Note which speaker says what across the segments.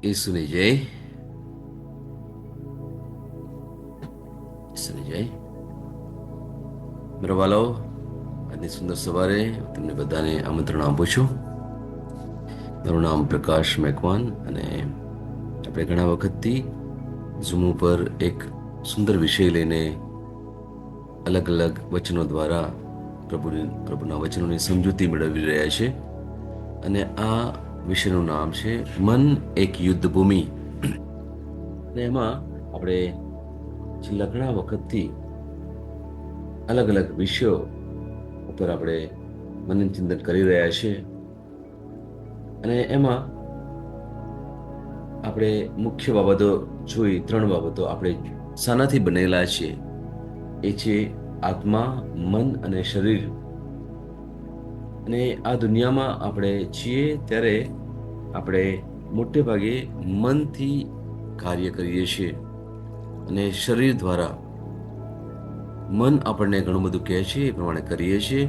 Speaker 1: ઈસુની જય. ઈસુની જય. મારા વાલો, આજની સુંદર સવારે તમને બધાને આમંત્રણ આપું છું. મારું નામ પ્રકાશ મેકવાન અને આપણે ઘણા વખતથી ઝૂમ ઉપર એક સુંદર વિષય લઈને અલગ અલગ વચનો દ્વારા પ્રભુના વચનોની સમજૂતી મેળવી રહ્યા છે. અને આ વિષયનું નામ છે મન એક યુદ્ધ ભૂમિ. અને એમાં આપણે છેલ્લા ઘણા વખતથી અલગ અલગ વિષયો ઉપર આપણે મનન ચિંતન કરી રહ્યા છીએ. અને એમાં આપણે મુખ્ય બાબતો જોઈ, 3 બાબતો આપણે શાનાથી બનેલા છીએ. એ છે આત્મા, મન અને શરીર. અને આ દુનિયામાં આપણે છીએ ત્યારે આપણે મોટે ભાગે મનથી કાર્ય કરીએ છીએ અને શરીર દ્વારા. મન આપણને ઘણું બધું કહે છે, એ પ્રમાણે કરીએ છીએ.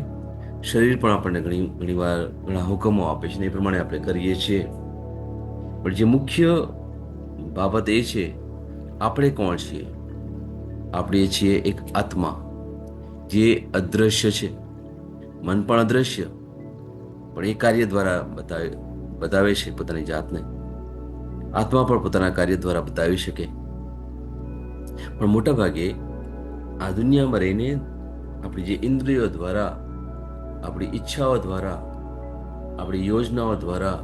Speaker 1: શરીર પણ આપણને ઘણી વાર ઘણા હુકમો આપે છે ને એ પ્રમાણે આપણે કરીએ છીએ. પણ જે મુખ્ય બાબત એ છે, આપણે કોણ છીએ? આપણે છીએ એક આત્મા જે અદ્રશ્ય છે. મન પણ અદ્રશ્ય, પણ એ કાર્ય દ્વારા બતાવે છે પોતાની જાતને. આત્મા પણ પોતાના કાર્ય દ્વારા બતાવી શકે. પણ મોટા ભાગે આ દુનિયામાં રહીને આપણી જે ઇન્દ્રિયો દ્વારા, આપણી ઈચ્છાઓ દ્વારા, આપણી યોજનાઓ દ્વારા,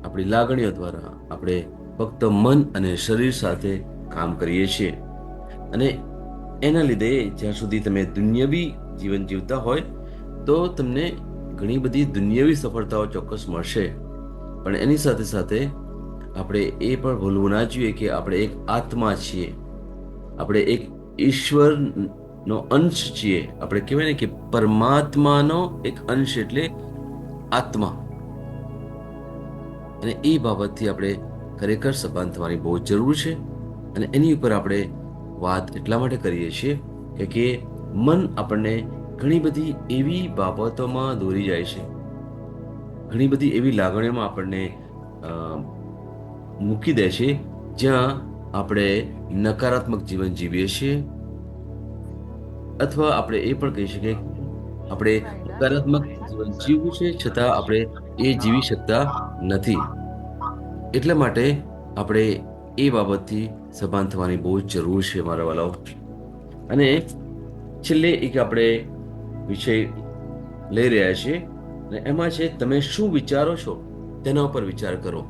Speaker 1: આપણી લાગણીઓ દ્વારા આપણે ફક્ત મન અને શરીર સાથે કામ કરીએ છીએ. અને એના લીધે જ્યાં સુધી તમે દુનિયાવી જીવન જીવતા હોય તો તમને ઘણી બધી દુનિયાવી સફળતાઓ ચોક્કસ મળશે. પણ એની સાથે સાથે આપણે એ પણ ભૂલવું ના જોઈએ કે આપણે એક આત્મા છીએ. આપણે એક ઈશ્વરનો અંશ છીએ. આપણે કહેવાય ને કે પરમાત્માનો એક અંશ એટલે આત્મા. અને એ બાબતથી આપણે ખરેખર સભાન થવાની બહુ જરૂર છે. અને એની ઉપર આપણે વાત એટલા માટે કરીએ છીએ કે મન આપણને ઘણી બધી એવી બાબતોમાં દોરી જાય છે, ઘણી બધી એવી લાગણીઓમાં આપણને મૂકી દે છે જ્યાં આપણે નકારાત્મક જીવન જીવીએ છીએ. અથવા આપણે એ પણ કહી શકીએ આપણે હકારાત્મક જીવન જીવવું છે છતાં આપણે એ જીવી શકતા નથી. એટલા માટે આપણે એ બાબતથી સભાન થવાની બહુ જ જરૂર છે મારા વાલાઓ. અને છેલ્લે એક આપણે વિષય લઈ રહ્યા છીએ અને એમાં છે તમે શું વિચારો છો તેના ઉપર વિચાર કરો.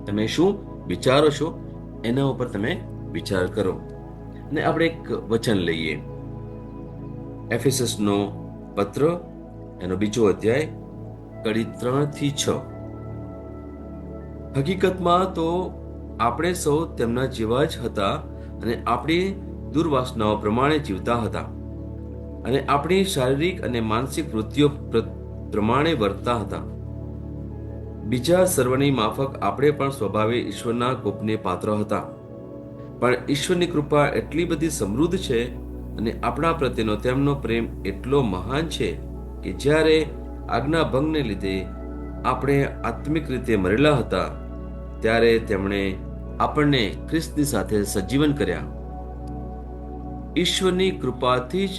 Speaker 1: તમે શું વિચારો છો એના ઉપર તમે વિચાર કરો. અને આપણે એક વચન લઈએ, એફેસસનો પત્ર, એનો 2 અધ્યાય, કડી 3 થી 6. હકીકતમાં તો આપણે સૌ તેમના જેવા જ હતા અને આપણી દુર્વાસનાઓ પ્રમાણે જીવતા હતા અને આપણી શારીરિક અને માનસિક વૃત્તિઓ પ્રમાણે વર્તતા હતા. બીજા સર્વની માફક આપણે પણ સ્વભાવે ઈશ્વરના કોપને પાત્ર હતા. પણ ઈશ્વરની કૃપા એટલી બધી સમૃદ્ધ છે અને આપણા પ્રત્યેનો તેમનો પ્રેમ એટલો મહાન છે કે જ્યારે આજ્ઞા ભંગને લીધે આપણે આત્મિક રીતે મરેલા હતા ત્યારે તેમણે આપણને ખ્રિસ્તની સાથે સજીવન કર્યા. ઈશ્વરની કૃપાથી જ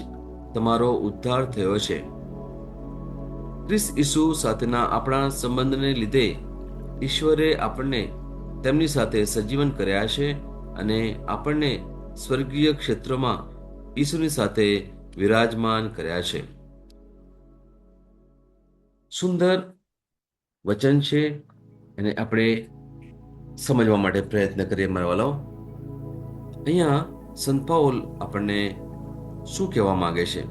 Speaker 1: તમારો ઉદ્ધાર થયો છે. ખ્રિસ્ત ઈસુ સાથેના આપણા સંબંધને લીધે ઈશ્વરે આપણને તેમની સાથે સજીવન કર્યા છે અને આપણને સ્વર્ગીય ક્ષેત્રમાં ઈસુની સાથે વિરાજમાન કર્યા છે. સુંદર વચન છે અને આપણે સમજવા માટે પ્રયત્ન કરીએ મારા વાલાઓ. અહીંયા સંત પાઉલ આપણને શું કહેવા માંગે છે?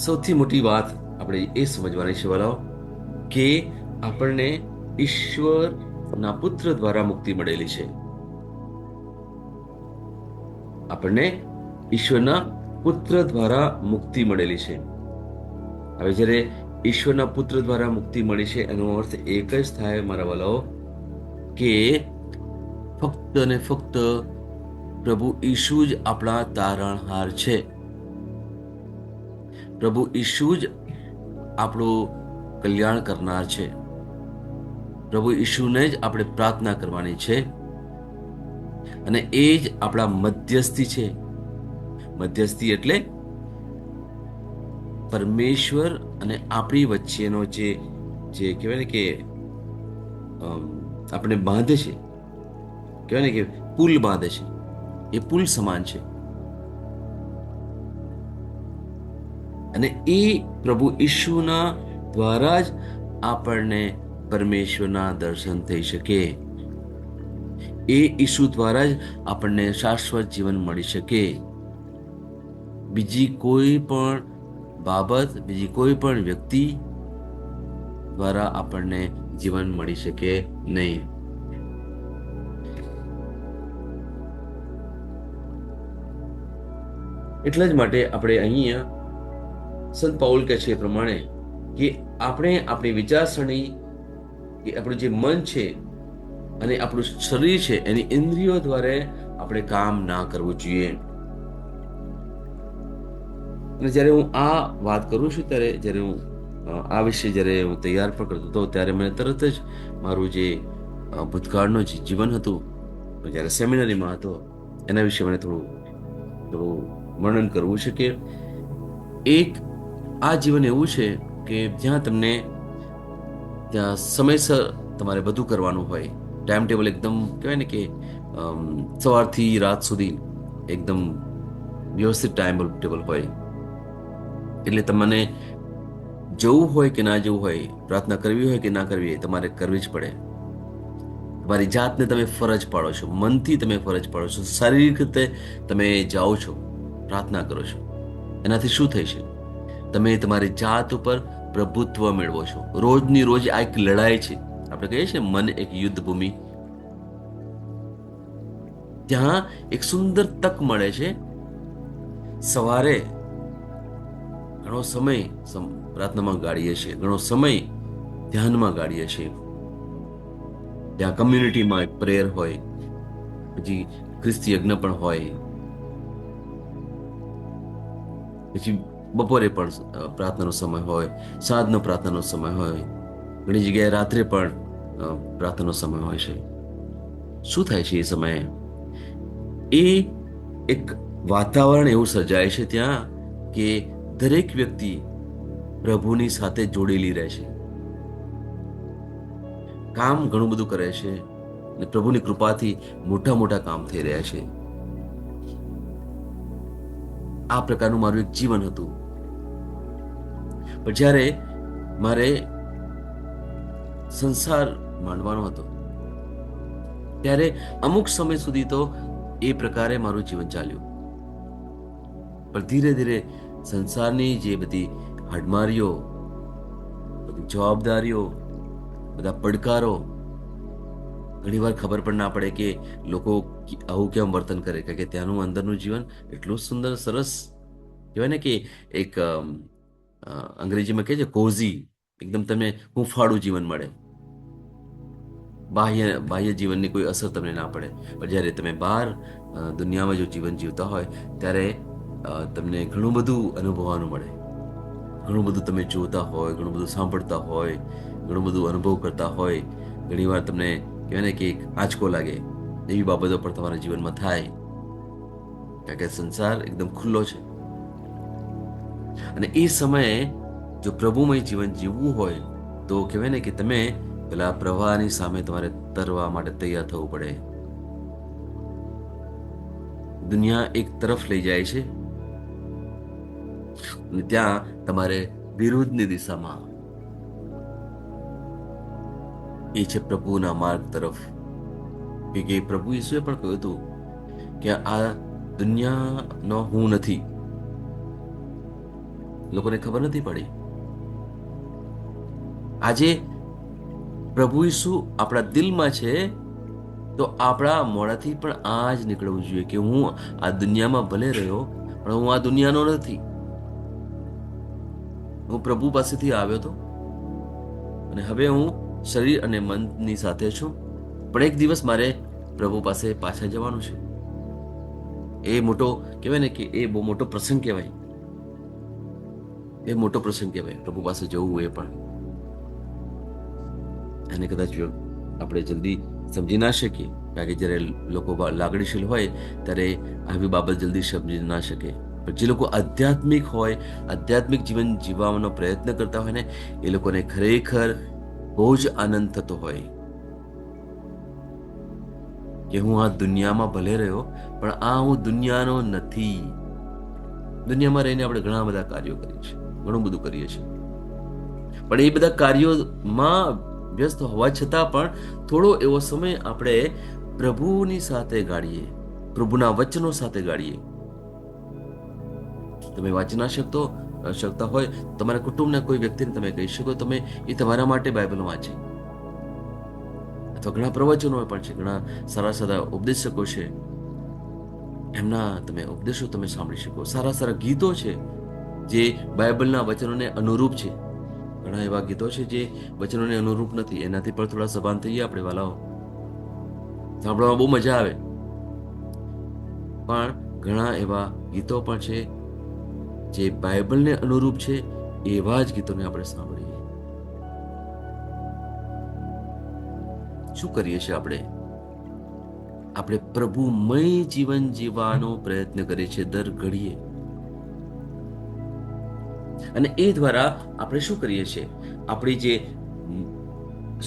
Speaker 1: સૌથી મોટી વાત આપણે એ સમજવાની છે વાલાઓ કે આપણને ઈશ્વરના પુત્ર દ્વારા મુક્તિ મળેલી છે. આપણને ઈશ્વરના પુત્ર દ્વારા મુક્તિ મળેલી છે. હવે જ્યારે ઈશ્વરના પુત્ર દ્વારા મુક્તિ મળી છે એનો અર્થ એક જ થાય મારા વાલાઓ કે ફક્ત ને ફક્ત પ્રભુ ઈસુ જ આપણા તારણહાર છે. પ્રભુ ઈસુ જ આપણું કલ્યાણ કરનાર છે. પ્રભુ ઈશુને જ આપણે પ્રાર્થના કરવાની છે અને એ જ આપણા મધ્યસ્થી છે. મધ્યસ્થી એટલે પરમેશ્વર અને આપણી વચ્ચેનો જે જે કહેવાય ને કે આપણે બાંધે છે, કહેવાય ને કે પુલ બાંધે છે, એ પુલ સમાન છે. અને એ પ્રભુ ઈશુના દ્વારા જ આપણને પરમેશ્વરના દર્શન થઈ શકે. એ ઈસુ દ્વારા જ આપણને શાશ્વત જીવન મળી શકે. બીજી કોઈ પણ બાબત, બીજી કોઈ પણ વ્યક્તિ દ્વારા આપણને જીવન મળી શકે નહીં. એટલા જ માટે આપણે અહીંયા સંત પાઉલ કહે છે એ પ્રમાણે કે આપણે આપણી વિચારસરણી, કે આપણું જે મન છે અને આપણું શરીર છે એની ઇન્દ્રિયો દ્વારા આપણે કામ ના કરવું જોઈએ. અને જ્યારે હું આ વાત કરું છું ત્યારે જ્યારે હું આ વિશે જ્યારે હું તૈયાર પણ કરતો હતો ત્યારે મને તરત જ મારું જે ભૂતકાળનું જે જીવન હતું, જ્યારે સેમિનરીમાં હતો, એના વિશે મને થોડું વર્ણન કરવું છે. કે એક આ જીવન એવું છે કે જ્યાં તમને ત્યાં સમયસર તમારે બધું કરવાનું હોય. ટાઈમ ટેબલ એકદમ કહેવાય ને કે સવારથી રાત સુધી એકદમ વ્યવસ્થિત ટાઈમ ટેબલ હોય. એટલે તમને જવું હોય કે ના જવું હોય, પ્રાર્થના કરવી હોય કે ના કરવી હોય, તમારે કરવી જ પડે. તમારી જાતને તમે ફરજ પાડો છો, મનથી તમે ફરજ પાડો છો, શારીરિક રીતે તમે જાઓ છો, પ્રાર્થના કરો છો. એનાથી શું થાય છે? તમે તમારી જાત ઉપર પ્રભુત્વ મેળવો છો. રોજની રોજ આ એક લડાઈ છે. આપણે કહીએ છીએ મન એક યુદ્ધ ભૂમિ. ત્યાં એક સુંદર તક મળે છે. સવારે ઘણો સમય પ્રાર્થનામાં ગાળીએ છીએ, ઘણો સમય ધ્યાનમાં ગાળીએ છીએ. ત્યાં કમ્યુનિટીમાં એક પ્રેયર હોય, પછી ખ્રિસ્તી યજ્ઞ પણ હોય, પછી બપોરે પણ પ્રાર્થનાનો સમય હોય, સાંજનો પ્રાર્થનાનો સમય હોય, ઘણી જગ્યાએ રાત્રે પણ પ્રાર્થનાનો સમય હોય છે. શું થાય છે એ સમયે? એ એક વાતાવરણ એવું સર્જાય છે ત્યાં કે દરેક વ્યક્તિ પ્રભુની સાથે જોડેલી રહે છે, કામ ઘણું બધું કરે છે અને પ્રભુની કૃપાથી મોટા મોટા કામ થઈ રહ્યા છે. આ પ્રકારનું મારું એક જીવન હતું. પણ જ્યારે મારે સંસાર માંડવાનો હતો ત્યારે અમુક સમય સુધી તો એ પ્રકારે મારું જીવન ચાલ્યું. પણ ધીરે ધીરે સંસારની જે બધી હાડમારીઓ, બધી જવાબદારીઓ, બધા પડકારો, ઘણીવાર ખબર પણ ના પડે કે લોકો આવું કેમ વર્તન કરે, કારણ કે ત્યાંનું અંદરનું જીવન એટલું સુંદર સરસ, કહેવાય ને કે એક અંગ્રેજીમાં કહે છે કોઝી, એકદમ તમને હૂંફાળું જીવન મળે. બાહ્ય જીવનની કોઈ અસર તમને ના પડે. પણ જ્યારે તમે બહાર દુનિયામાં જો જીવન જીવતા હોય ત્યારે તમને ઘણું બધું અનુભવવાનું મળે. ઘણું બધું તમે જોતા હોય, ઘણું બધું સાંભળતા હોય, ઘણું બધું અનુભવ કરતા હોય. ઘણીવાર તમને કહેવાય ને કે એક આંચકો લાગે, એવી બાબતો પણ તમારા જીવનમાં થાય, કારણ કે સંસાર એકદમ ખુલ્લો છે. અને એ સમયે જો પ્રભુમય જીવન જીવવું હોય તો કહેવાય ને કે તમે પેલા પ્રવાહની સામે તમારે તરવા માટે તૈયાર થવું પડે. દુનિયા એક તરફ લઈ જાય છે અને ત્યાં તમારે વિરુદ્ધની દિશામાં, એ છે પ્રભુના માર્ગ તરફ. કે પ્રભુ ઈસુએ પણ કહ્યું હતું કે આ દુનિયાનો હું નથી. લોકોને ખબર નથી પડી. આજે પ્રભુ ઈસુ આપણા દિલમાં છે તો આપણા મોઢાથી પણ આ જ નીકળવું જોઈએ કે હું આ દુનિયામાં ભલે રહ્યો પણ હું આ દુનિયાનો નથી. હું પ્રભુ પાસેથી આવ્યો હતો અને હવે હું શરીર અને મનની સાથે છું, પણ એક દિવસ મારે પ્રભુ પાસે પાછા જવાનું છે. એ મોટો કહેવાય ને કે એ બહુ મોટો પ્રસંગ કહેવાય. એ મોટો પ્રસંગ કહેવાય પ્રભુ પાસે જવું. એ પણ એને કદાચ આપણે જલ્દી સમજી ના શકીએ, કારણ કે જ્યારે લોકો લાગણીશીલ હોય ત્યારે આવી બાબત જલ્દી સમજી ના શકે. પણ જે લોકો આધ્યાત્મિક હોય, આધ્યાત્મિક જીવન જીવવાનો પ્રયત્ન કરતા હોય ને, એ લોકોને ખરેખર બહુ જ આનંદ થતો હોય કે હું આ દુનિયામાં ભલે રહ્યો, પણ આ હું દુનિયાનો નથી. દુનિયામાં રહીને આપણે ઘણા બધા કાર્યો કરીએ છીએ, ઘણું બધું કરીએ છીએ, પણ એ બધા કાર્યોમાં વ્યસ્ત હોવા છતાં પણ થોડો એવો સમય આપણે પ્રભુની સાથે ગાળીએ, પ્રભુના વચનો સાથે ગાળીએ. તમે વાંચી ના શકતા હોય, તમારા કુટુંબના કોઈ વ્યક્તિને તમે કહી શકો, તમે એ તમારા માટે બાઇબલ વાંચે, અથવા ઘણા પ્રવચનો પણ છે, ઘણા સારા સારા ઉપદેશકો છે, એમના તમે ઉપદેશો તમે સાંભળી શકો. સારા સારા ગીતો છે જે બાઇબલના વચનોને અનુરૂપ છે. ઘણા એવા ગીતો છે જે વચનોને અનુરૂપ નથી, એનાથી પણ થોડા સભાન થઈએ આપણે વાલાઓ. સાંભળવામાં બહુ મજા આવે, પણ ઘણા એવા ગીતો પણ છે જે બાઇબલને અનુરૂપ છે, એવા જ ગીતોને આપણે સાંભળીએ. શું કરીએ છીએ આપણે પ્રભુમય જીવન જીવવાનો પ્રયત્ન કરીએ છીએ દર ઘડીએ. અને એ દ્વારા આપણે શું કરીએ છીએ, આપણી જે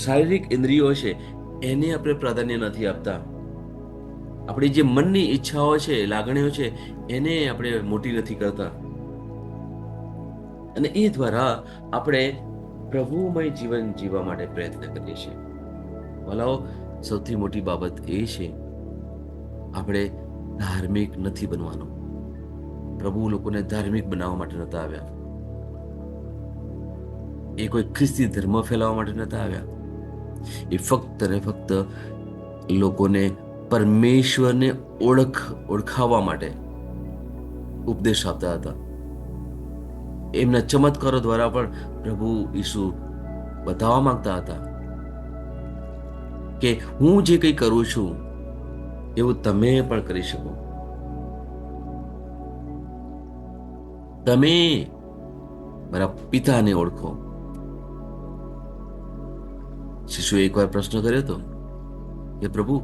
Speaker 1: શારીરિક ઇન્દ્રિયો છે એને આપણે પ્રાધાન્ય નથી આપતા. આપણી જે મનની ઈચ્છાઓ છે, લાગણીઓ છે, એને આપણે મોટી નથી કરતા. અને એ દ્વારા આપણે પ્રભુમય જીવન જીવવા માટે પ્રયત્ન કરીએ છીએ. ભલાઓ, સૌથી મોટી બાબત એ છે, આપણે ધાર્મિક નથી બનવાનું. પ્રભુ લોકોને ધાર્મિક બનાવવા માટે નતા આવ્યા. એ કોઈ ખ્રિસ્તી ધર્મ ફેલાવવા માટે નતા આવ્યા. એ ફક્ત ને ફક્ત લોકોને પરમેશ્વરને ઓળખાવવા માટે ઉપદેશ આપતા હતા. એમના ચમત્કારો દ્વારા પણ પ્રભુ ઈસુ બતાવવા માંગતા હતા કે હું જે કંઈ કરું છું એવું તમે પણ કરી શકો. તમે મારા પિતાને ઓળખો. શિશુએ એકવાર પ્રશ્ન કર્યો હતો કે પ્રભુ,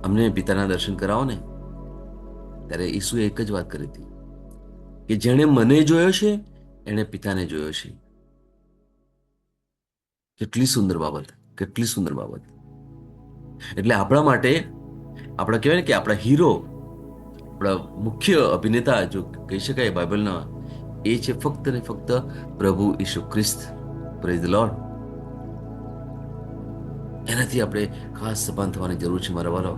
Speaker 1: અમને પિતાના દર્શન કરાવો ને. ત્યારે ઈસુએ એક જ વાત કરી હતી કે જેણે મને જોયો છે એણે પિતાને જોયો છે. કેટલી સુંદર બાબત, કેટલી સુંદર બાબત. એટલે આપણા માટે, આપણા કહેવાય ને કે આપણા હીરો, આપણા મુખ્ય અભિનેતા જો કહી શકાય બાઇબલના, એ છે ફક્ત ને ફક્ત પ્રભુ ઈસુ ખ્રિસ્ત. Praise the Lord. એનાથી આપણે ખાસ સભાન થવાની જરૂર છે મારા વાળો.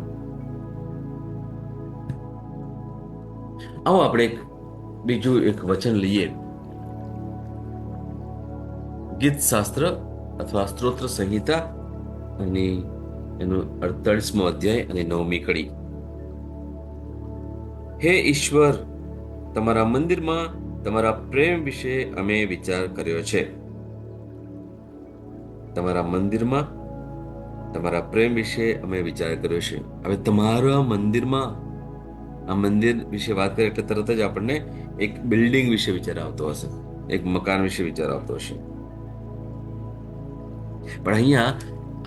Speaker 1: આવો આપણે બીજું એક વચન લઈએ. ગીત શાસ્ત્ર અથવા સ્ત્રોત્ર સંહિતા અને એનું 48મો અધ્યાય અને 9મી કડી. હે ઈશ્વર, તમારા મંદિરમાં તમારા પ્રેમ વિશે અમે વિચાર કર્યો છે. તમારા મંદિરમાં તમારા પ્રેમ વિશે અમે વિચાર કર્યો છે. હવે તમારા મંદિરમાં, આ મંદિર વિશે વાત કરીએ એટલે તરત જ આપણને એક બિલ્ડિંગ વિશે વિચાર આવતો હશે, એક મકાન વિશે વિચાર આવતો હશે. પણ અહીંયા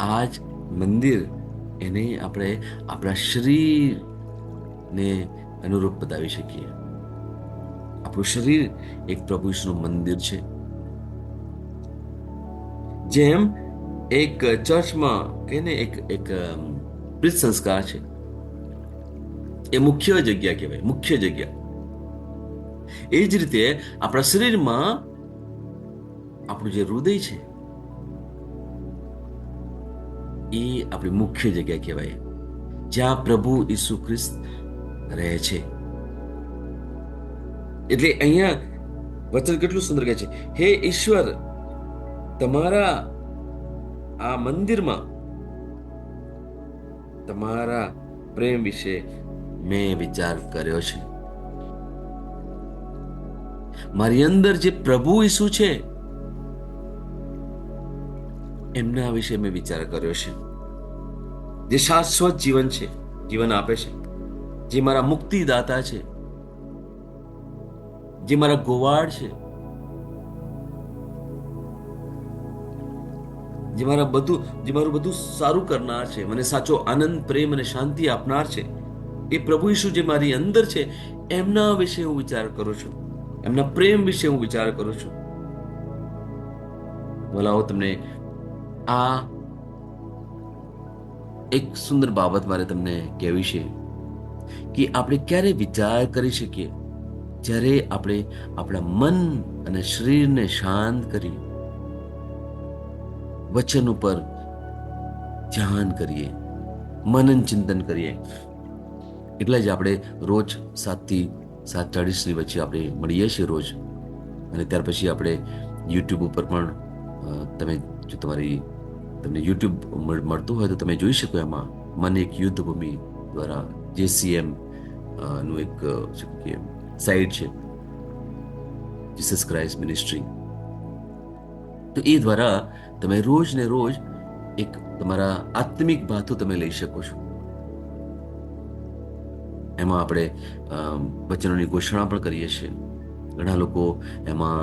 Speaker 1: આ જ મંદિર, એને આપણે આપણા શરીરને અનુરૂપ બતાવી શકીએ. આપણું શરીર એક પ્રભુ ઈસુનું મંદિર છે. જેમ એક ચર્ચમાં કે ને એક પ્રીત સંસ્કાર છે, એ મુખ્ય જગ્યા કહેવાય, મુખ્ય જગ્યા. એ જ રીતે આપણા શરીરમાં આપણું જે હૃદય છે એ આપણી મુખ્ય જગ્યા કહેવાય, જ્યાં પ્રભુ ઈસુ ખ્રિસ્ત રહે છે. એટલે અહીંયા વચન કેટલું સુંદર કહે છે, હે ઈશ્વર, તમારા આ મંદિરમાં તમારા પ્રેમ વિશે મેં વિચાર કર્યો છે. મારી અંદર જે પ્રભુ ઈસુ છે એમના વિશે મેં વિચાર કર્યો છે, જે શાશ્વત જીવન છે, જીવન આપે છે, જે મારા મુક્તિદાતા છે, જે મારા ગોવાળ છે. જે મારું બધું સારું કરનાર છે, મને સાચો આનંદ, પ્રેમ અને શાંતિ આપનાર છે, એ પ્રભુ ઈસુ જે મારી અંદર છે, એમના વિશે હું વિચાર કરું છું, એમના પ્રેમ વિશે હું વિચાર કરું છું. બોલાવો તમને આ એક સુંદર બાબત મારે તમને કહેવી છે કે આપણે ક્યારે વિચાર કરી શકીએ, જ્યારે આપણે આપણા મન અને શરીરને શાંત કરી વચન ઉપર ધ્યાન કરીએ, મનન ચિંતન કરીએ. એટલે જ આપણે રોજ 7 થી 7:40ની વચ્ચે આપણે મળીએ છીએ રોજ. અને ત્યાર પછી આપણે યુટ્યુબ ઉપર પણ તમે જો તમને યુટ્યુબ મળતું હોય તો તમે જોઈ શકો. એમાં મન એક યુદ્ધ ભૂમિ દ્વારા JCM નું એક શું કે સાઇટ છે, જીસસ ક્રાઇસ્ટ મિનિસ્ટ્રી. તો એ દ્વારા તમે રોજ ને રોજ એક તમારા આત્મિક ભાથો તમે લઈ શકો છો. એમાં આપણે વચનોની ઘોષણા પણ કરીએ છીએ. ઘણા લોકો એમાં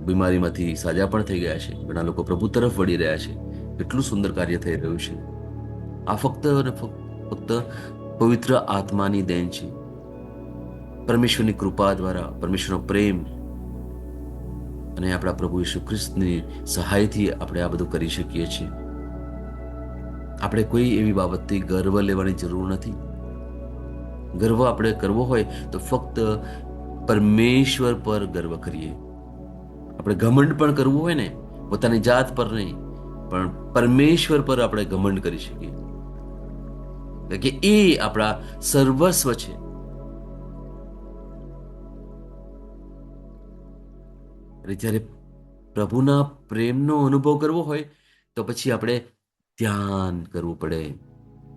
Speaker 1: બીમારીમાંથી સાજા પણ થઈ ગયા છે, ઘણા લોકો પ્રભુ તરફ વળી રહ્યા છે. કેટલું સુંદર કાર્ય થઈ રહ્યું છે. આ ફક્ત અને ફક્ત પવિત્ર આત્માની દેન છે. પરમેશ્વરની કૃપા દ્વારા, પરમેશ્વરનો પ્રેમ અને આપણા પ્રભુ ઈસુ ખ્રિસ્તની સહાયથી આપણે આ બધું કરી શકીએ છીએ. આપણે કોઈ એવી બાબતથી ગર્વ લેવાની જરૂર નથી. ગર્વ આપણે કરવો હોય તો ફક્ત પરમેશ્વર પર ગર્વ કરીએ. આપણે ઘમંડ પણ કરવું હોય ને, પોતાની જાત પર નહીં, પણ પરમેશ્વર પર આપણે ઘમંડ કરી શકીએ કે એ આપણા સર્વસ્વ છે. અને જ્યારે પ્રભુના પ્રેમનો અનુભવ કરવો હોય તો પછી આપણે ધ્યાન કરવું પડે,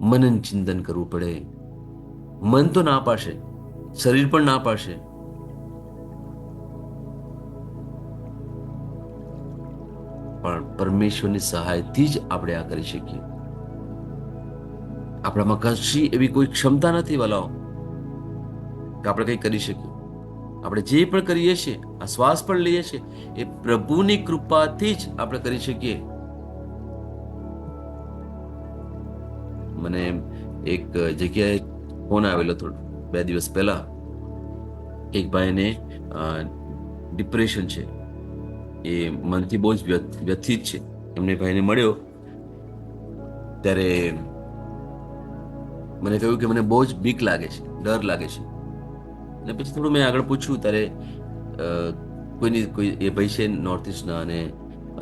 Speaker 1: મનન ચિંતન કરવું પડે. મન તો ના પાડશે, શરીર પણ ના પાડશે, પણ પરમેશ્વરની સહાયથી જ આપણે આ કરી શકીએ. આપણામાં કશી એવી કોઈ ક્ષમતા નથી વાલાઓ કે આપણે કંઈ કરી શકીએ. આપણે જે પણ કરીએ છીએ, આ શ્વાસ પણ લઈએ છીએ, એ પ્રભુની કૃપાથી જ આપણે કરી શકીએ. મને એક જગ્યાએ ફોન આવેલો હતો 2 દિવસ પહેલા. એક ભાઈને ડિપ્રેશન છે, એ મનથી બહુ જ વ્યથિત છે. એમને ભાઈને મળ્યો ત્યારે મને કહ્યું કે મને બહુ જ બીક લાગે છે, ડર લાગે છે. અને પછી થોડું મેં આગળ પૂછ્યું ત્યારે કોઈ એ ભાઈ છે નોર્થ ઇસ્ટના, અને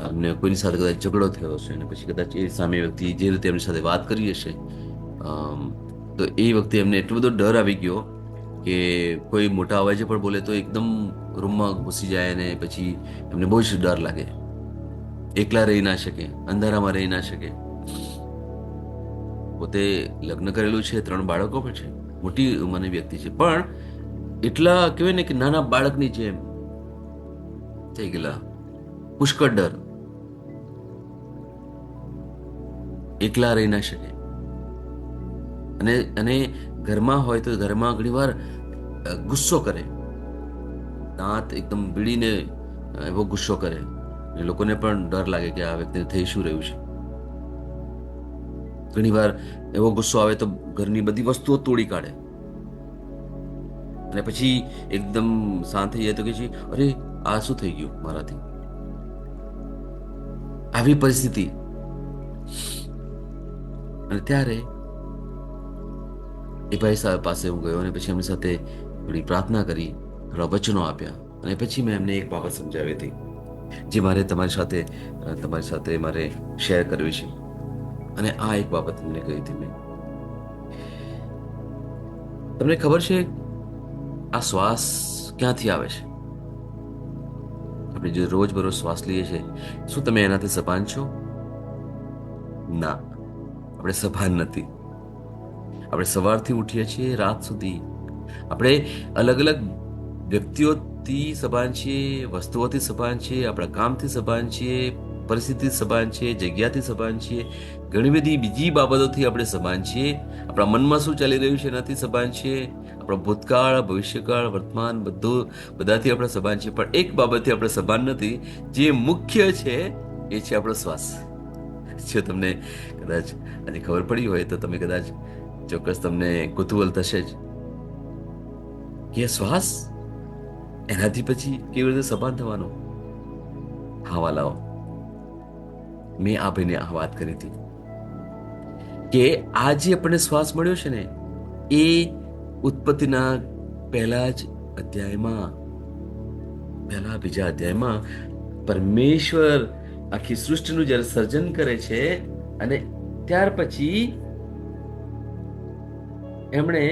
Speaker 1: અમને કોઈની સાથે કદાચ ઝઘડો થયો છે, અને પછી કદાચ એ સામે વ્યક્તિ જે રીતે એમની સાથે વાત કરી હશે, તો એ વખતે એમને એટલો બધો ડર આવી ગયો કે કોઈ મોટા અવાજે પણ બોલે તો એકદમ રૂમમાં ઘૂસી જાય, અને પછી એમને બહુ જ ડર લાગે. એકલા રહી ના શકે, અંધારામાં રહી ના શકે. પોતે લગ્ન કરેલું છે, 3 બાળકો પણ છે, મોટી ઉંમરની વ્યક્તિ છે, પણ એટલા કહેવાય ને કે નાના બાળકની જેમ થઈ ગયેલા. પુષ્કળ ડર, એકલા રહી ના શકે. અને ઘરમાં હોય તો ઘરમાં ઘણીવાર ગુસ્સો કરે, દાંત એકદમ બીડીને એવો ગુસ્સો કરે. લોકોને પણ ડર લાગે કે આ વ્યક્તિને થઈ શું રહ્યું છે. ઘણીવાર એવો ગુસ્સો આવે તો ઘરની બધી વસ્તુઓ તોડી કાઢે, અને પછી એકદમ શાંત થઈ જાય તો કે છે, અરે આ શું થઈ ગયું મારાથી. આવી પરિસ્થિતિ. અને ત્યારે એ ભાઈ સાહેબ પાસે હું ગયો, અને પછી એમની સાથે થોડી પ્રાર્થના કરી, થોડા વચનો આપ્યા, અને પછી મેં એમને એક બાબત સમજાવી હતી જે મારે તમારી સાથે મારે શેર કરવી છે. અને આ એક બાબત તમને કહી હતી મેં. તમને ખબર છે આ શ્વાસ ક્યાંથી આવે છે? આપણે જે રોજબરોજ શ્વાસ લઈએ છીએ, શું તમે એનાથી સભાન છો? ના, આપણે સભાન નથી. આપણે સવારથી ઉઠીએ છીએ રાત સુધી આપણે અલગ અલગ વ્યક્તિઓથી સભાન છીએ, વસ્તુઓથી સભાન છીએ, આપણા કામથી સભાન છીએ, પરિસ્થિતિ સભાન છીએ, જગ્યાથી સભાન છીએ, ઘણી બધી બીજી બાબતોથી આપણે સભાન છીએ. આપણા મનમાં શું ચાલી રહ્યું છે એનાથી સભાન છીએ. આપણો ભૂતકાળ, ભવિષ્યકાળ, વર્તમાન બધાથી આપણે સભાન છીએ. પણ એક બાબતથી આપણે સભાન નથી, જે મુખ્ય છે એ છે આપણો શ્વાસ. જો તમને કદાચ આજે ખબર પડી હોય તો તમે કદાચ ચોક્કસ તમને કુતૂહલ થશે જ કે શ્વાસ એનાથી પછી કેવી રીતે સભાન થવાનું. હા વાલાઓ, મેં આ ભાઈને આ વાત કરી હતી કે આ જે આપણને શ્વાસ મળ્યો છે ને એ ઉત્પત્તિના પહેલા જ અધ્યાયમાં, પહેલા બીજા અધ્યાયમાં પરમેશ્વર આખી સૃષ્ટિનું જ્યારે સર્જન કરે છે અને ત્યાર પછી એમણે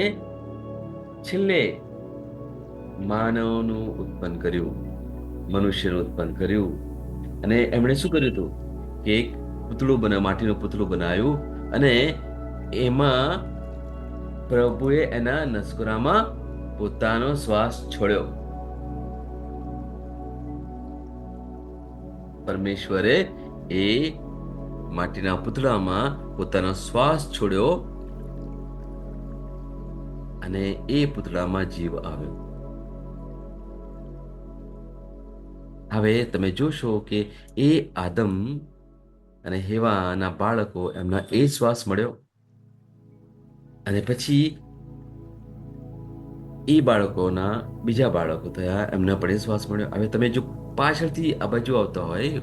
Speaker 1: છેલ્લે માનવનું ઉત્પન્ન કર્યું, મનુષ્યનું ઉત્પન્ન કર્યું. અને એમણે શું કર્યું હતું કે એક પૂતળું બનાવ્યું, માટીનું પૂતળું બનાવ્યું અને એમાં પ્રભુએ એના નસકોરામાં પોતાનો શ્વાસ છોડ્યો. પરમેશ્વરે એ માટીના પૂતળામાં પોતાનો શ્વાસ છોડ્યો અને એ પૂતળામાં જીવ આવ્યો. હવે તમે જોશો કે એ આદમ અને હેવાના બાળકો એમના એ શ્વાસ મળ્યો અને પછી એ બાળકોના બીજા બાળકો થયા, એમના પણ એ શ્વાસ મળ્યો. હવે તમે જો પાછળથી આ બાજુ આવતા હોય,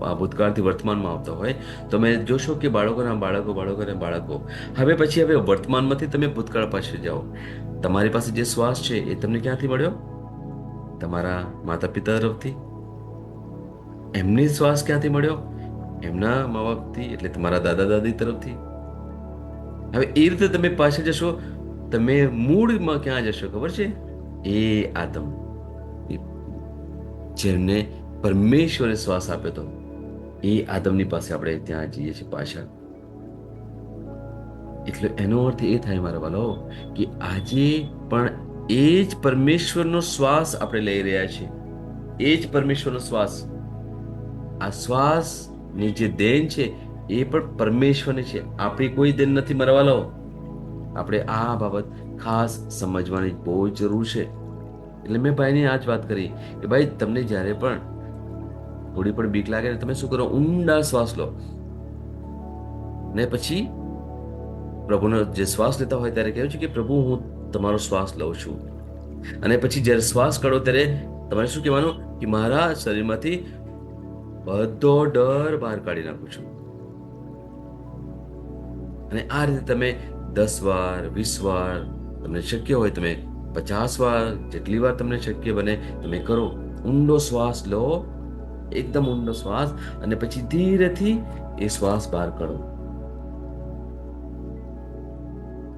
Speaker 1: આ ભૂતકાળથી વર્તમાનમાં આવતા હોય, તમે જોશો કે બાળકોના બાળકો, બાળકોના બાળકો. હવે પછી હવે વર્તમાનમાંથી તમે ભૂતકાળ પાસે જાઓ. તમારી પાસે જે શ્વાસ છે એ તમને ક્યાંથી મળ્યો? તમારા માતા પિતા તરફથી. એમની શ્વાસ ક્યાંથી મળ્યો? એમના મા બાપથી, એટલે તમારા દાદા દાદી તરફથી. હવે એ રીતે તમે પાછળ જશો, તમે મૂળમાં ક્યાં જશો ખબર છે? એ આદમ, જેમને પરમેશ્વરે શ્વાસ આપ્યો હતો, એ આદમની પાસે આપણે ત્યાં જઈએ છીએ પાછળ. એટલે એનો અર્થ એ થાય મારા વાલો કે આજે પણ એ જ પરમેશ્વરનો શ્વાસ આપણે લઈ રહ્યા છીએ. એ જ પરમેશ્વરનો શ્વાસ. આ શ્વાસની જે દેન છે એ પણ પરમેશ્વરની છે, આપણી કોઈ દેન નથી મારા વાલો. આપણે આ બાબત ખાસ સમજવાની બહુ જરૂર છે. એટલે મેં ભાઈને આ જ વાત કરી કે ભાઈ તમને જ્યારે પણ થોડી પણ બીક લાગે ને તમે શું કરો? ઊંડા શ્વાસ લો ને પછી પ્રભુનો જે શ્વાસ લેતા હોય ત્યારે કહ્યું છે કે પ્રભુ હું તમારો શ્વાસ લઉં છું. અને પછી જ્યારે શ્વાસ કાઢો ત્યારે તમારે શું કહેવાનું કે મારા શરીરમાંથી બધો ડર બહાર કાઢી નાખું છું. અને આ રીતે તમે 10 વાર, 20 વાર, તમને શક્ય હોય તમે 50 વાર, જેટલી વાર તમને શક્ય બને તમે કરો. ઊંડો શ્વાસ લો, એકદમ ઊંડો શ્વાસ, અને પછી ધીરેથી એ શ્વાસ બહાર કાઢો.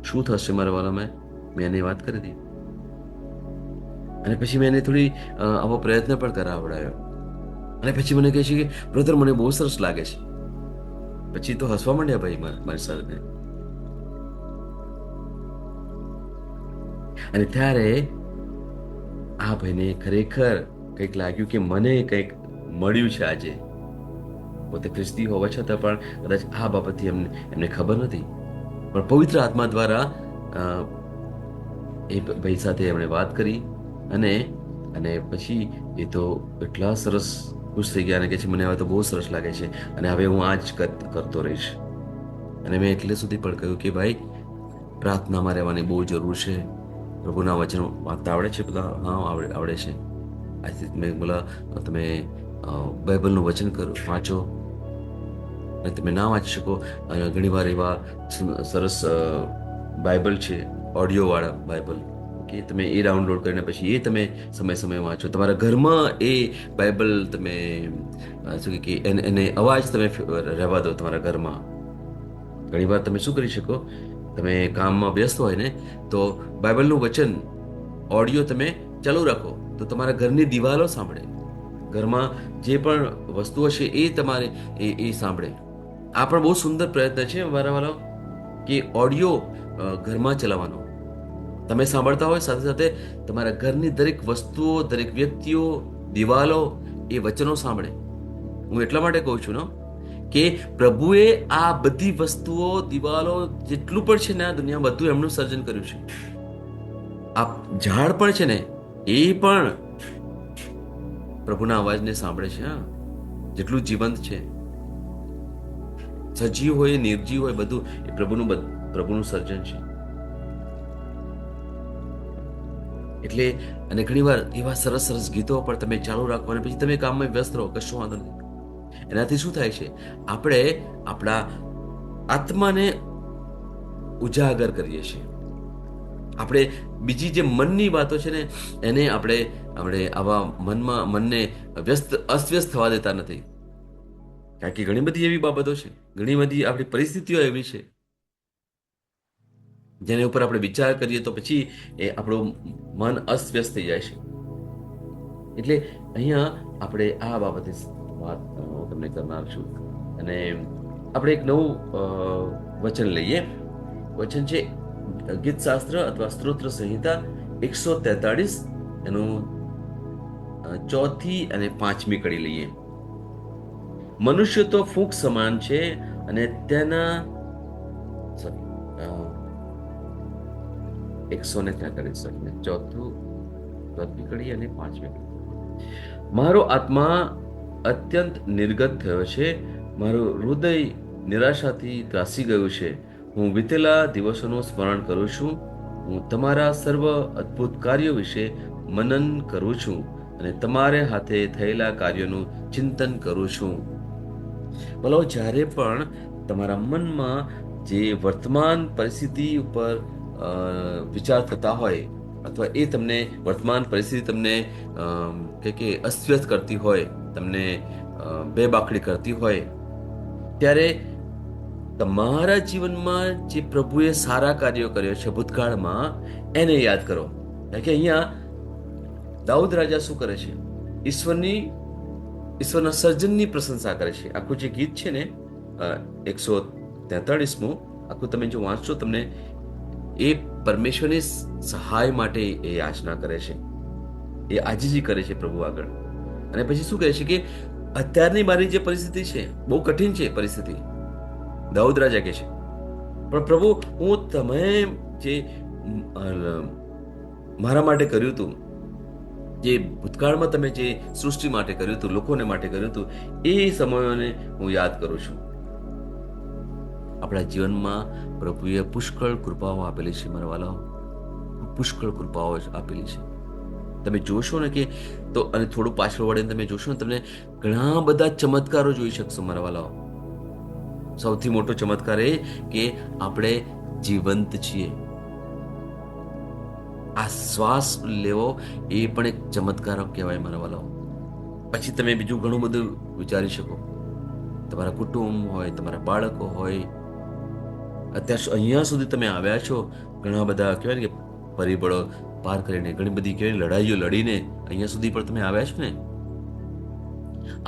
Speaker 1: શું થશે મારા વાલા? મેં એની વાત કરી હતી અને પછી મેં એને થોડી આવો પ્રયત્ન પણ કરાવડાવ્યો અને પછી મને કહે છે કે બ્રધર મને બહુ સરસ લાગે છે. પછી તો હસવા માંડ્યા ભાઈ મારી સાથે. અને ત્યારે આ ભાઈને ખરેખર કંઈક લાગ્યું કે મને કંઈક મળ્યું છે આજે. પોતે ખ્રિસ્તી હોવા છતાં પણ કદાચ આ બાબતથી એમને ખબર નથી, પણ પવિત્ર આત્મા દ્વારા એ ભાઈ સાથે એમણે વાત કરી અને પછી એ તો એટલા સરસ ખુશ થઈ ગયા અને કે છે મને હવે તો બહુ સરસ લાગે છે અને હવે હું આ જ કરતો રહીશ. અને મેં એટલે સુધી પણ કહ્યું કે ભાઈ પ્રાર્થનામાં રહેવાની બહુ જરૂર છે. પ્રભુના વચનો વાંચતા આવડે છે બધા? હા, આવડે છે. આજથી મેં બોલા તમે બાઇબલનું વચન વાંચો. અને તમે ના વાંચી શકો, ઘણી વાર એવા સરસ બાઇબલ છે, ઓડિયોવાળા બાઇબલ, કે તમે એ ડાઉનલોડ કરીને પછી એ તમે સમય સમય વાંચો. તમારા ઘરમાં એ બાઇબલ તમે શું કે એને અવાજ તમે રહેવા દો તમારા ઘરમાં. ઘણી વાર તમે શું કરી શકો, તમે કામમાં વ્યસ્ત હોય ને તો બાઇબલનું વચન ઓડિયો તમે ચાલુ રાખો તો તમારા ઘરની દિવાલો સાંભળે, ઘરમાં જે પણ વસ્તુઓ છે એ તમારે એ સાંભળે. આ પણ બહુ સુંદર પ્રયત્ન છે મારા વાળો કે ઓડિયો ઘરમાં ચલાવવાનો. તમે સાંભળતા હોય સાથે સાથે તમારા ઘરની દરેક વસ્તુઓ, દરેક વ્યક્તિઓ, દિવાલો એ વચનો સાંભળે. હું એટલા માટે કહું છું ને કે પ્રભુએ આ બધી વસ્તુઓ, દિવાલો, જેટલું પણ છે ને આ દુનિયા, બધું એમનું સર્જન કર્યું છે. આ ઝાડ પણ છે ને એ પણ પ્રભુના અવાજને સાંભળે છે. હા, જેટલું જીવંત છે. સજીવ હોય નિર્જીવ હોય બધું એ પ્રભુનું સર્જન છે. એટલે અને ઘણીવાર એવા સરસ સરસ ગીતો પણ તમે ચાલુ રાખો અને પછી તમે કામમાં વ્યસ્ત રહો, કશો વાંધો નથી. એનાથી શું થાય છે, આપણે આપણા આત્માને ઉજાગર કરીએ છીએ. આપણે બીજી જે મનની વાતો છે ને એને આપણે આપણે આવા મનને અસ્વ્યસ્ત થવા દેતા નથી. કારણ કે ઘણી બધી એવી બાબતો છે, ઘણી બધી આપણી પરિસ્થિતિઓ એવી છે જેને ઉપર આપણે વિચાર કરીએ તો પછી એ આપણું મન અસ્વ્યસ્ત થઈ જાય છે. એટલે અહીંયા આપણે આ બાબતે વાત હું તમને કરનાર છું. અને આપણે એક નવું વચન લઈએ. વચન છે ગીતશાસ્ત્ર અથવા સ્તોત્ર સંહિતા 143 એનું ચોથી અને પાંચમી કડી લઈએ. મનુષ્ય તો ફૂંક સમાન છે અને તેના સોરી 143 ચોથી કડી અને પાંચમી કડી. મારો આત્મા અત્યંત નિર્ગત થયો છે, મારું હૃદય નિરાશાથી ત્રાસી ગયું છે. હું વીતેલા દિવસોનું સ્મરણ કરું છું, હું તમારા સર્વ અદ્ભુત કાર્યો વિશે મનન કરું છું અને તમારે હાથે થયેલા કાર્યોનું ચિંતન કરું છું. બોલો, જ્યારે પણ તમારા મનમાં જે વર્તમાન પરિસ્થિતિ ઉપર વિચાર થતા હોય અથવા એ તમને વર્તમાન પરિસ્થિતિ તમને કે અસ્વ્યસ્ત કરતી હોય, તમને બેબાકડી કરતી હોય, ત્યારે તમારા જીવનમાં જે પ્રભુએ સારા કાર્યો કર્યો છે ભૂતકાળમાં એને યાદ કરો. કારણ કે અહીંયા દાઉદ રાજા શું કરે છે? ઈશ્વરના સર્જનની પ્રશંસા કરે છે. આખું જે ગીત છે ને 143મું આખું તમે જો વાંચશો તમને એ પરમેશ્વરની સહાય માટે એ યાચના કરે છે, એ આજીજી કરે છે પ્રભુ આગળ. અને પછી શું કહે છે કે અત્યારની મારી જે પરિસ્થિતિ છે બહુ કઠિન છે પરિસ્થિતિ, દાઉદ રાજા કહે છે, પણ પ્રભુ હું તમે જે મારા માટે કર્યું હતું, જે ભૂતકાળમાં તમે જે સૃષ્ટિ માટે કર્યું હતું, લોકોને માટે કર્યું હતું, એ સમયોને હું યાદ કરું છું. આપણા જીવનમાં પ્રભુએ પુષ્કળ કૃપાઓ આપેલી છે મારા વાલાઓ, પુષ્કળ કૃપાઓ આપેલી છે. તમે જોશો ને કે તો અને થોડું પાછળ વળીને તમે જોશો ને તમને ઘણા બધા ચમત્કારો જોઈ શકશો મારા વાલાઓ. સૌથી મોટો ચમત્કાર એ કે આપણે જીવંત છીએ. આ શ્વાસ લેવો એ પણ એક ચમત્કાર કહેવાય મારા વાલાઓ. પછી તમે બીજું ઘણું બધું વિચારી શકો. તમારા કુટુંબ હોય, તમારા બાળકો હોય, અત્યાર અહીંયા સુધી તમે આવ્યા છો, ઘણા બધા કહેવાય ને કે પરિબળો પાર કરીને, ઘણી બધી કહેવાય લડાઈઓ લડીને અહીંયા સુધી પણ તમે આવ્યા છો ને.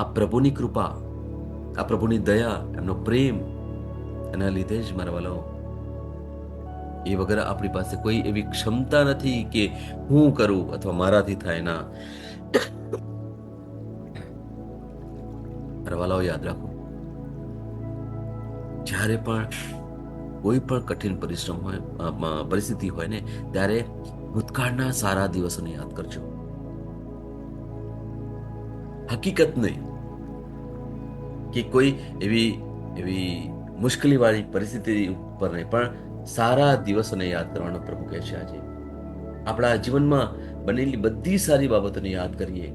Speaker 1: આ પ્રભુની કૃપા, આ પ્રભુની દયા, એમનો પ્રેમ, એના લીધે જ મારા વાલાઓ. એ વગર આપણી પાસે કોઈ એવી ક્ષમતા નથી કે હું કરું અથવા મારાથી થાય ના. મારા વાલાઓ યાદ રાખો, જ્યારે પણ કોઈ પણ કઠિન પરિશ્રમ હોય, પરિસ્થિતિ હોય ને, ત્યારે ભૂતકાળના સારા દિવસોને યાદ કરજો. હકીકત નહીં કે કોઈ એવી મુશ્કેલીવાળી પરિસ્થિતિ ઉપર નહીં, પણ સારા દિવસોને યાદ કરવાનો પ્રભુ કહે છે. આજે આપણા જીવનમાં બનેલી બધી સારી બાબતોને યાદ કરીએ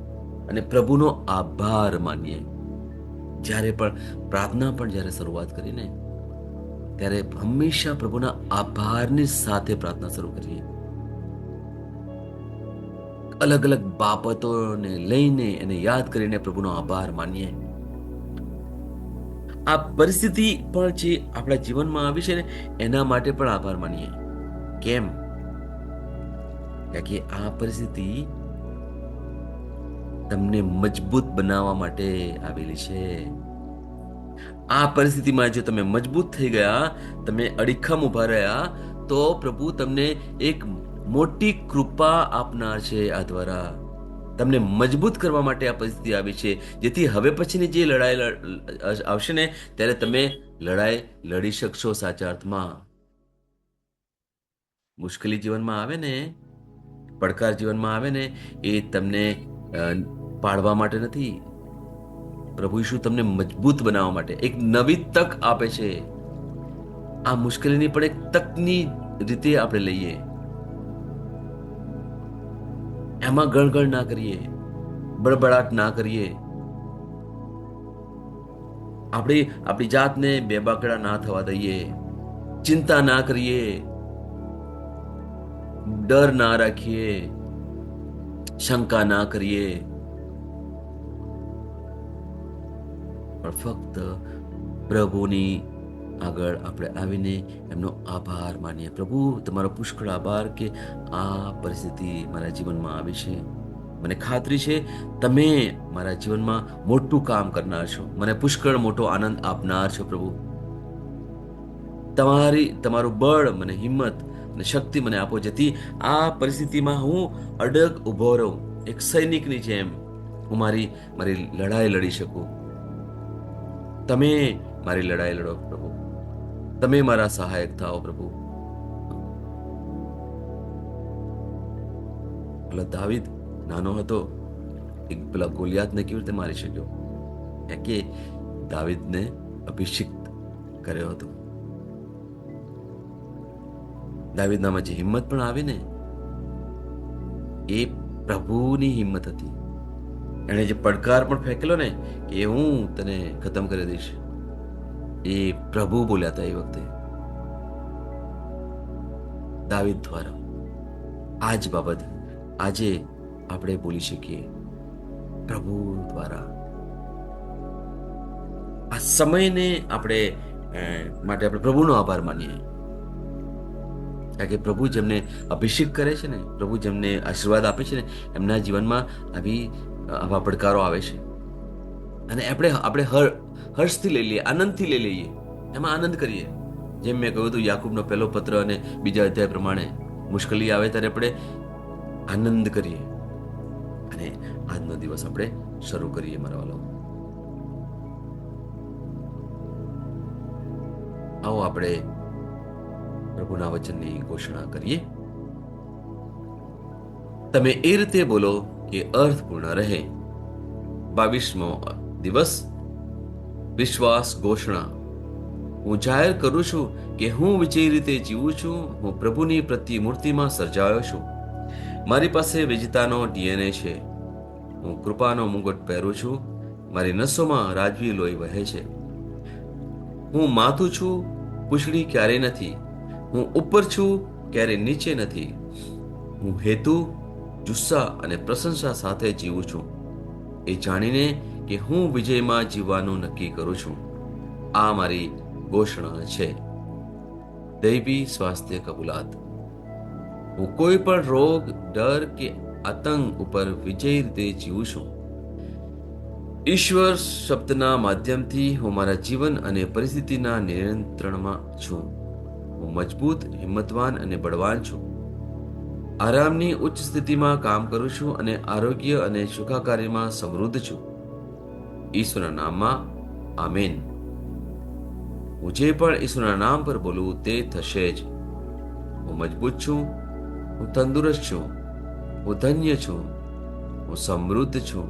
Speaker 1: અને પ્રભુનો આભાર માનીએ. જ્યારે પણ પ્રાર્થના પણ જ્યારે શરૂઆત કરીને ત્યારે હંમેશા પ્રભુના આભારની સાથે પ્રાર્થના શરૂ કરીએ. અલગ અલગ બાબતોને લઈને એને યાદ કરીને પ્રભુનો આભાર માનીએ. આ પરિસ્થિતિ પણ જે આપણા જીવનમાં આવી છે ને એના માટે પણ આભાર માનીએ. કેમ? કારણ કે આ પરિસ્થિતિ તમને મજબૂત બનાવવા માટે આવેલી છે. આ પરિસ્થિતિમાં જો તમે મજબૂત થઈ ગયા, તમે અડીખમ ઉભા રહ્યા, તો પ્રભુ તમને એક મોટી કૃપા આપનાર છે. આ દ્વારા તમને મજબૂત કરવા માટે આ પરિસ્થિતિ આવી છે, જેથી હવે પછીની જે લડાઈ આવશે ને ત્યારે તમે લડાઈ લડી શકશો સાચા અર્થમાં. મુશ્કેલી જીવનમાં આવે ને, પડકાર જીવનમાં આવે ને, એ તમને પાડવા માટે નથી, પ્રભુ ઈસુ તમને મજબૂત બનાવવા માટે એક નવી તક આપે છે. આ મુશ્કેલીની પણ એક તકની રીતે આપણે લઈએ, એમાં ગણગણ ના કરીએ, બળબડાટ ના કરીએ, આપણી જાતને બેબાકડા ના થવા દઈએ, ચિંતા ના કરીએ, ડર ના રાખીએ, શંકા ના કરીએ, પણ ફક્ત પ્રભુની આગળ આપણે આવીને એમનો આભાર માનીએ. પ્રભુ, તમારો પુષ્કળ આભાર કે આ પરિસ્થિતિ મારા જીવનમાં આવી છે. મને ખાતરી છે તમે મારા જીવનમાં મોટું કામ કરનાર છો, મને પુષ્કળ મોટો આનંદ આપનાર છો. પ્રભુ, તમારું બળ, મને હિંમત અને શક્તિ મને આપો, જેથી આ પરિસ્થિતિમાં હું અડગ ઊભો રહું, એક સૈનિકની જેમ હું મારી લડાઈ લડી શકું. તમે મારી લડાઈ લડો પ્રભુ, તમે મારા સહાયક થાઓ પ્રભુ. પેલા દાવીદ નાનો હતો, એક પેલા ગોલિયાતને કેવી રીતે મારી શક્યો? કે દાવીદને અભિષિક્ત કર્યો હતો. દાવીદનામાં જે હિંમત પણ આવી ને, એ પ્રભુની હિંમત હતી. એણે જે પડકાર પણ ફેંકેલો ને કે હું તને ખતમ કરી દઈશ, એ પ્રભુ બોલ્યા હતા એ વખતે દાવીદ દ્વારા. આ જ બાબત આજે આપણે બોલી શકીએ પ્રભુ દ્વારા. આ સમયને માટે આપણે પ્રભુનો આભાર માનીએ, કારણ કે પ્રભુ જેમને અભિષેક કરે છે ને, પ્રભુ જેમને આશીર્વાદ આપે છે ને, એમના જીવનમાં આવા પડકારો આવે છે, અને આપણે હર્ષથી લઈ લઈએ, આનંદથી લઈ લઈએ, એમાં આનંદ કરીએ. જેમ મેં કહ્યું હતું, યાકૂબનો પહેલો પત્ર અને બીજા અધ્યાય પ્રમાણે મુશ્કેલી આવે ત્યારે આપણે આનંદ કરીએ અને આજનો દિવસ આપણે શરૂ કરીએ. મારા વાલો, આવો આપણે પ્રભુના વચનની ઘોષણા કરીએ. તમે એ રીતે બોલો કે અર્થપૂર્ણ રહે. 22મો દિવસ, વિશ્વાસ ઘોષણા. હું જાહેર કરું છું કે હું વિજયી રીતે જીવું છું. હું પ્રભુની પ્રતિમૂર્તિમાં સર્જાયો છું. મારી પાસે વિજેતાનો DNA છે. હું કૃપાનો મુગટ પહેરું છું. મારી નસોમાં રાજવી લોહી વહે છે. હું માથું છું, પૂંછડી ક્યારેય નથી. હું ઉપર છું, ક્યારેય નીચે નથી. હું હેતુ, જુસ્સા અને પ્રશંસા સાથે જીવું છું, એ જાણીને કે હું વિજયમાં જીવવાનું નક્કી કરું છું. આ મારી ઘોષણા છે. દૈવી સ્વાસ્થ્ય કબૂલાત. હું કોઈ પણ રોગ, ડર કે આતંક ઉપર વિજયી રીતે જીવું છું. ઈશ્વર શબ્દના માધ્યમથી હું મારા જીવન અને પરિસ્થિતિના નિયંત્રણમાં છું. હું મજબૂત, હિંમતવાન અને બળવાન છું. આરામની ઉચ્ચ સ્થિતિમાં કામ કરું છું અને આરોગ્ય અને સુખાકારીમાં સમૃદ્ધ છું. ઈશ્વરના નામમાં આમેન. હું જે પણ ઈશ્વરના નામ પર બોલું તે થશે જ. હું મજબૂત છું, હું તંદુરસ્ત છું, હું ધન્ય છું, હું સમૃદ્ધ છું,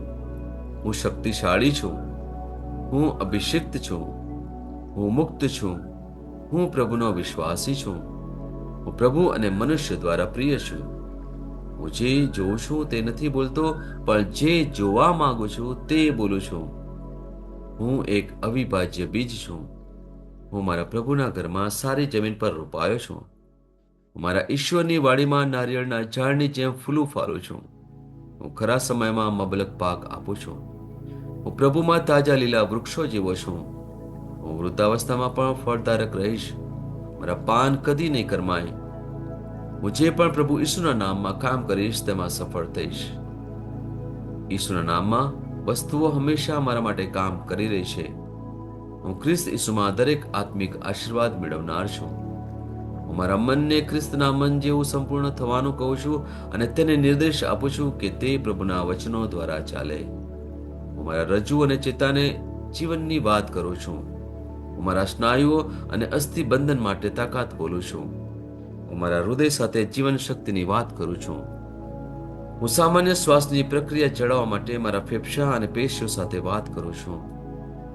Speaker 1: હું શક્તિશાળી છું, હું અભિષિક્ત છું, હું મુક્ત છું, હું પ્રભુનો વિશ્વાસી છું, હું પ્રભુ અને મનુષ્ય દ્વારા પ્રિય છું. હું જે જોઉં છું તે નથી બોલતો, પણ જે જોવા માંગુ છું તે બોલું છું. હું એક અવિભાજ્ય બીજ છું. હું મારા પ્રભુના ઘરમાં સારી જમીન પર રોપાયો છું. હું મારા ઈશ્વરની વાડીમાં નારિયેળના ઝાડની જેમ ફૂલું ફાલું છું. હું ખરા સમયમાં મબલક પાક આપું છું. હું પ્રભુમાં તાજા લીલા વૃક્ષો જેવો છું. હું વૃદ્ધાવસ્થામાં પણ ફળદારક રહીશ. મારા પાન કદી નહીં કરમાય. હું જે પણ પ્રભુ ઈસુના નામમાં કામ કરીશ તેમાં સફળ થઈશ. ઈસુના નામમાં વસ્તુઓ હંમેશા મારા માટે કામ કરી રહી છે. હું ખ્રિસ્ત ઈસુમાં દરેક આત્મિક આશીર્વાદ મેળવનાર છું. હું મારા મનને ખ્રિસ્તના મન જેવું સંપૂર્ણ થવાનું કહું છું અને તેને નિર્દેશ આપું છું કે તે પ્રભુના વચનો દ્વારા ચાલે. હું મારા રજ્જુ અને ચેતાને જીવનની વાત કરું છું. હું મારા સ્નાયુઓ અને અસ્થિ બંધન માટે તાકાત બોલું છું. હું મારા હૃદય સાથે જીવન શક્તિની વાત કરું છું. હું સામાન્ય શ્વાસની પ્રક્રિયા ચલાવવા માટે મારા ફેફસા અને પેશીઓ સાથે વાત કરું છું.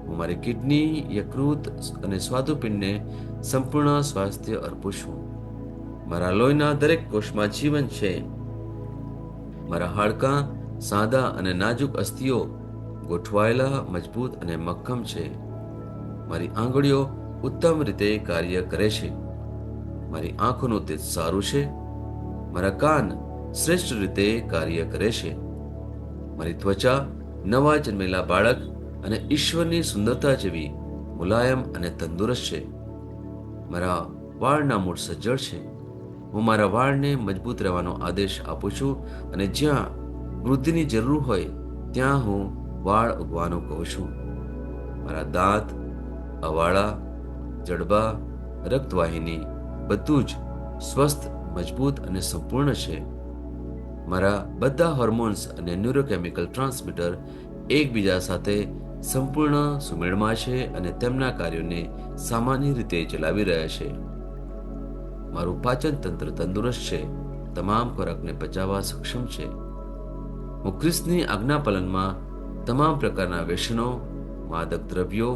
Speaker 1: હું મારી કિડની, યકૃત અને સ્વાદુપિંડને સંપૂર્ણ સ્વાસ્થ્ય અર્પું છું. મારા લોહીના દરેક કોષમાં જીવન છે. મારા હાડકાં સાદા અને નાજુક અસ્થિઓ ગોઠવાયેલા, મજબૂત અને મક્કમ છે. મારી આંગળીઓ ઉત્તમ રીતે કાર્ય કરે છે. મારી આંખોનું તેજ સારું છે. મારા કાન શ્રેષ્ઠ રીતે કાર્ય કરે છે. મારી ત્વચા નવા જન્મેલા બાળક અને ઈશ્વરની સુંદરતા જેવી મુલાયમ અને તંદુરસ્ત છે. મારા વાળના મૂળ સજ્જડ છે. હું મારા વાળને મજબૂત રહેવાનો આદેશ આપું છું અને જ્યાં વૃદ્ધિની જરૂર હોય ત્યાં હું વાળ ઉગવાનું કહું છું. મારા દાંત, અવાળા, જડબા, રક્તવાહિની બધું જ સ્વસ્થ, મજબૂત અને સંપૂર્ણ છે. મારા બધા હોર્મોન્સ અને ન્યુરોકેમિકલ ટ્રાન્સમીટર એકબીજા સાથે સંપૂર્ણ સુમેળમાં છે અને તેમના કાર્યોને સામાન્ય રીતે ચલાવી રહ્યા છે. મારું પાચન તંત્ર તંદુરસ્ત છે. તમામ ખોરાકને પચાવવા સક્ષમ છે. હું ખ્રિસ્તની આજ્ઞા પાલનમાં તમામ પ્રકારના વ્યસનો, માદક દ્રવ્યો,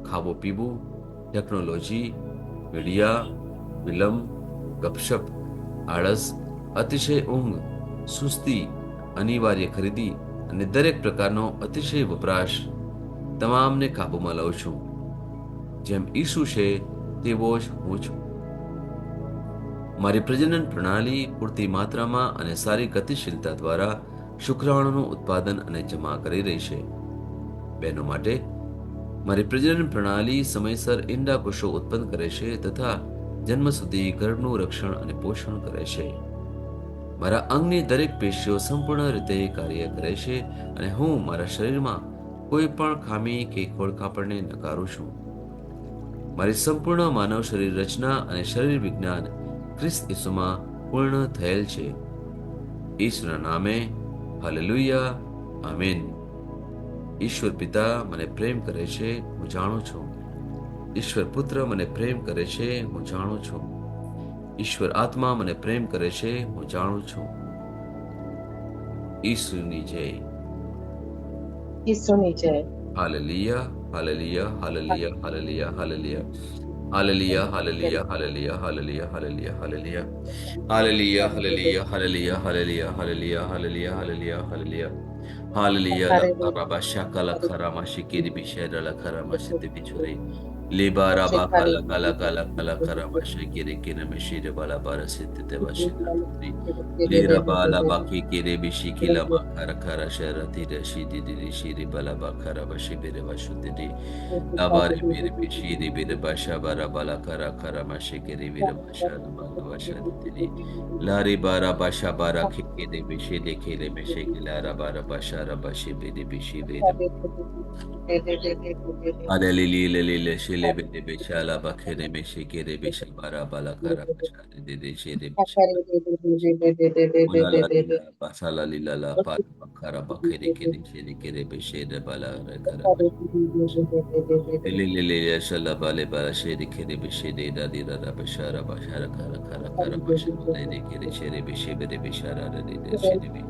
Speaker 1: ખાવું પીવું, ટેકનોલોજી, મીડિયા, વિલંબ, ગપશપ, આળસ, અતિશય ઊંઘ, સુસ્તી, અનિવાર્ય ખરીદી અને દરેક પ્રકારનો અતિશય વપરાશ તમામને કાબૂમાં લઉં છું. જેમ ઈસુ છે તેવો જ હું છું. મારી પ્રજનન પ્રણાલી પૂરતી માત્રામાં અને સારી ગતિશીલતા દ્વારા શુક્રાણુનું ઉત્પાદન અને જમા કરી રહી છે. બહેનો માટે મારી પ્રજનન પ્રણાલી સમયસર ઈંડા કોષો ઉત્પન્ન કરે છે તથા જન્મ સુધી ગર્ભનું રક્ષણ અને પોષણ કરે છે. મારા અંગની દરેક પેશીઓ સંપૂર્ણ રીતે કાર્ય કરે છે અને હું મારા શરીરમાં કોઈ પણ ખામી કે ખોળખાપણને નકારું છું. મારી સંપૂર્ણ માનવ શરીર રચના અને શરીર વિજ્ઞાન ખ્રિસ્ત ઈસુમાં પૂર્ણ થયેલ છે. ઈશ્વરના નામે હાલેલુયા, આમેન. ઈશ્વર પિતા મને પ્રેમ કરે છે, હું જાણું છું. ઈશ્વર પુત્ર મને પ્રેમ કરે છે, હું જાણું છું. ઈશ્વર આત્મા મને પ્રેમ કરે છે, હું જાણું છું. ઈસુની જય.
Speaker 2: ઈસુની જય.
Speaker 1: Hallelujah, hallelujah, hallelujah, hallelujah, hallelujah. Hallelujah, hallelujah, hallelujah, hallelujah, hallelujah, hallelujah. Hallelujah, hallelujah, hallelujah, hallelujah, hallelujah, hallelujah, hallelujah, hallelujah. Hallelujah, la karaba shakala karama shikiri bishara la karama shite bichore. Libara bakala kala kala kala karama shikiri kina mishire bala bara site deva shikiri. Lira bala baki kire bishikila makara kara shara tira shidi diri shiri bala bakara bashibire bashudiri. Labari biri bishiri biri basha bara bala kara kara mashikiri biri basha bala basha diri. Lari bara basha bara kikiri bishiri kile mishikila bara basha rabashi biri bishi biri. Alelili lelile shile biri bishala bakere mishikiri bishi bara bala kara basha diri shiri bishi. Ulala lila basala lila la para bakara bakere kiri shiri kiri bishi bala kara basha. Lili shala bale bara shiri kiri bishi da di da bashara bashara kara kara kara bashara lili kiri shiri bishi biri bishara lili shiri bi.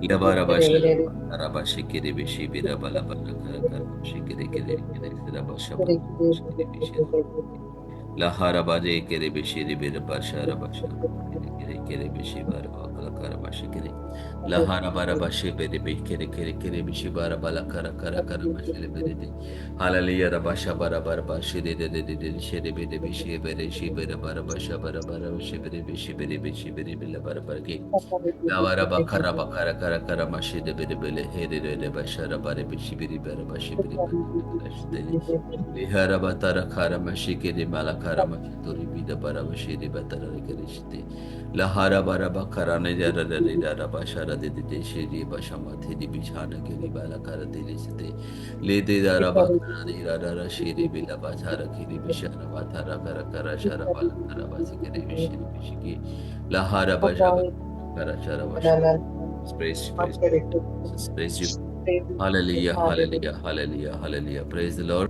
Speaker 1: Labara bashara kara bashi kiri bishi bira bala bala kara kara bashi kiri kiri kiri kiri basha bala kiri bishi. Lahara baje kiri bishi bira bashara bashara kiri kiri kiri bishi bara bala kara bashi kiri. Lahara bara bashi biri bi kiri kiri kiri bishi bara bala kara kara kara bashi biri. Hallelujah, rabasha bara bara bashi de shiri biri bishi biri shi biri bara basha bara bara bishi biri bishi biri bishi biri bila bara bara ki. Lavara bakara bakara kara kara mashi de biri bile heri de bashara bara bishi biri bara bashi biri biri. Lihara batara kara mashi kiri mala kara mashi turi bida bara bashi de batara kiri shite. Lahara bara bakara ne jara de jara bashara de shiri basha mathi di bishana kiri bala kara de shite. Le de jara bakara de jara shiri bila bashara kiri bishana batara kara kara shara bala kara basi kiri bishiri bishiki. Lahara basha kara shara basha. Praise you, praise you, praise you. Hallelujah, hallelujah, hallelujah, hallelujah. Praise the Lord.